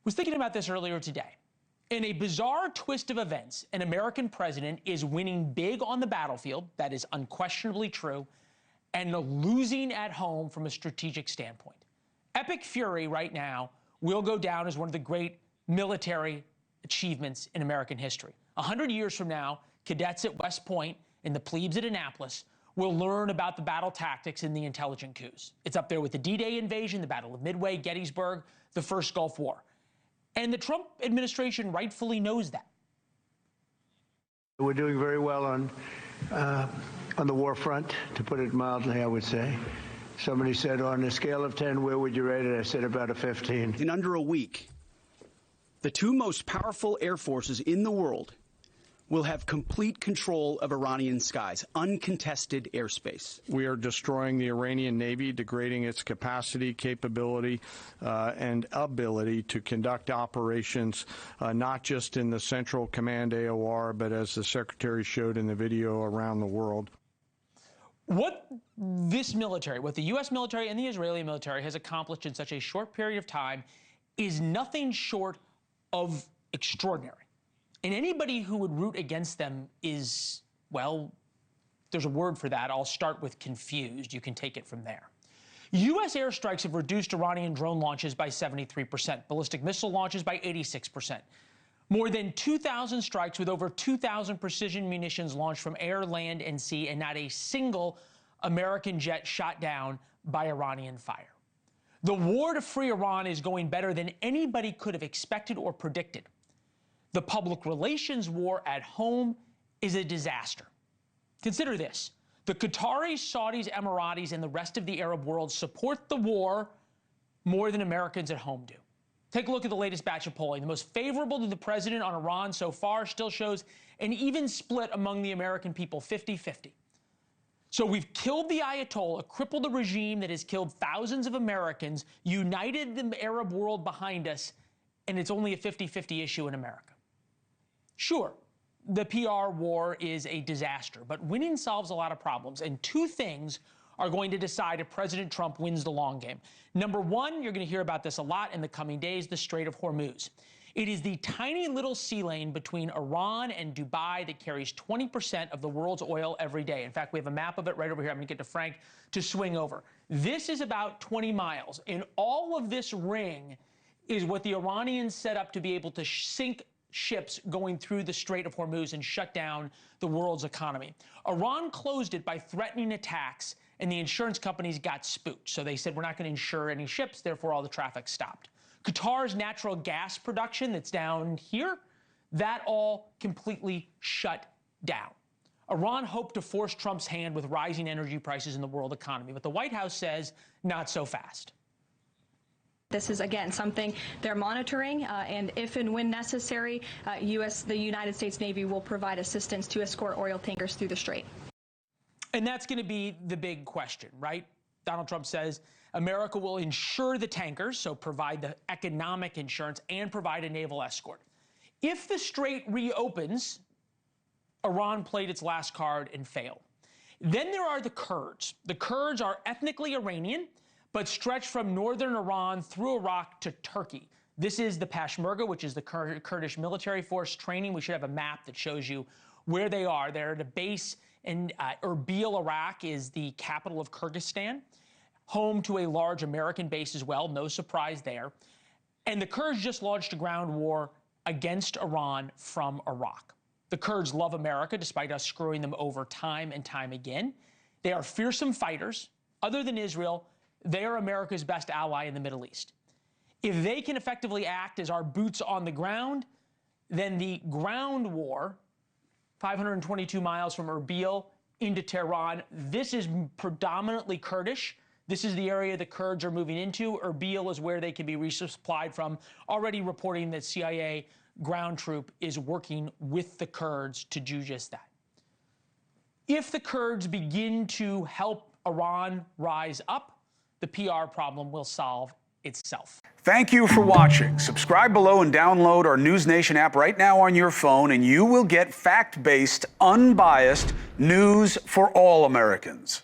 Was thinking about this earlier today. In a bizarre twist of events, an American president is winning big on the battlefield, that is unquestionably true, and losing at home from a strategic standpoint. Epic fury right now will go down as one of the great military achievements in American history. 100 years from now, cadets at West Point and the plebes at Annapolis will learn about the battle tactics and the intelligent coups. It's up there with the D-Day invasion, the Battle of Midway, Gettysburg, the First Gulf War. And the Trump administration rightfully knows that. We're doing very well on the war front, to put it mildly, I would say. Somebody said, on a scale of 10, where would you rate it? I said about a 15. In under a week, the two most powerful air forces in the world will have complete control of Iranian skies, uncontested airspace. We are destroying the Iranian Navy, degrading its capacity, capability, and ability to conduct operations, not just in the Central Command AOR, but as the Secretary showed in the video, around the world. What this military, what the U.S. military and the Israeli military has accomplished in such a short period of time is nothing short of extraordinary. And anybody who would root against them is, well, there's a word for that. I'll start with confused. You can take it from there. U.S. airstrikes have reduced Iranian drone launches by 73%, ballistic missile launches by 86%. More than 2,000 strikes with over 2,000 precision munitions launched from air, land, and sea, and not a single American jet shot down by Iranian fire. The war to free Iran is going better than anybody could have expected or predicted. The public relations war at home is a disaster. Consider this. The Qataris, Saudis, Emiratis, and the rest of the Arab world support the war more than Americans at home do. Take a look at the latest batch of polling. The most favorable to the president on Iran so far still shows an even split among the American people, 50-50. So we've killed the Ayatollah, crippled a regime that has killed thousands of Americans, united the Arab world behind us, and it's only a 50-50 issue in America. Sure, the PR war is a disaster, but winning solves a lot of problems, and two things are going to decide if President Trump wins the long game. Number one, you're going to hear about this a lot in the coming days, the Strait of Hormuz. It is the tiny little sea lane between Iran and Dubai that carries 20% of the world's oil every day. In fact, we have a map of it right over here. I'm going to get to Frank to swing over. This is about 20 miles. And all of this ring is what the Iranians set up to be able to sink ships going through the Strait of Hormuz and shut down the world's economy. Iran closed it by threatening attacks, and the insurance companies got spooked. So they said, we're not going to insure any ships, therefore all the traffic stopped. Qatar's natural gas production that's down here, that all completely shut down. Iran hoped to force Trump's hand with rising energy prices in the world economy, but the White House says not so fast. This is, again, something they're monitoring, and if and when necessary, the United States Navy will provide assistance to escort oil tankers through the Strait. And that's going to be the big question, right? Donald Trump says America will insure the tankers, so provide the economic insurance and provide a naval escort. If the Strait reopens, Iran played its last card and failed. Then there are the Kurds. The Kurds are ethnically Iranian, but stretch from northern Iran through Iraq to Turkey. This is the Peshmerga, which is the Kurdish military force training. We should have a map that shows you where they are. They're at a base in Erbil, Iraq, is the capital of Kyrgyzstan, home to a large American base as well, no surprise there. And the Kurds just launched a ground war against Iran from Iraq. The Kurds love America, despite us screwing them over time and time again. They are fearsome fighters. Other than Israel, they are America's best ally in the Middle East. If they can effectively act as our boots on the ground, then the ground war, 522 miles from Erbil into Tehran, this is predominantly Kurdish. This is the area the Kurds are moving into. Erbil is where they can be resupplied from. Already reporting that CIA ground troop is working with the Kurds to do just that. If the Kurds begin to help Iran rise up, the PR problem will solve itself. Thank you for watching. Subscribe below and download our NewsNation app right now on your phone, and you will get fact-based, unbiased news for all Americans.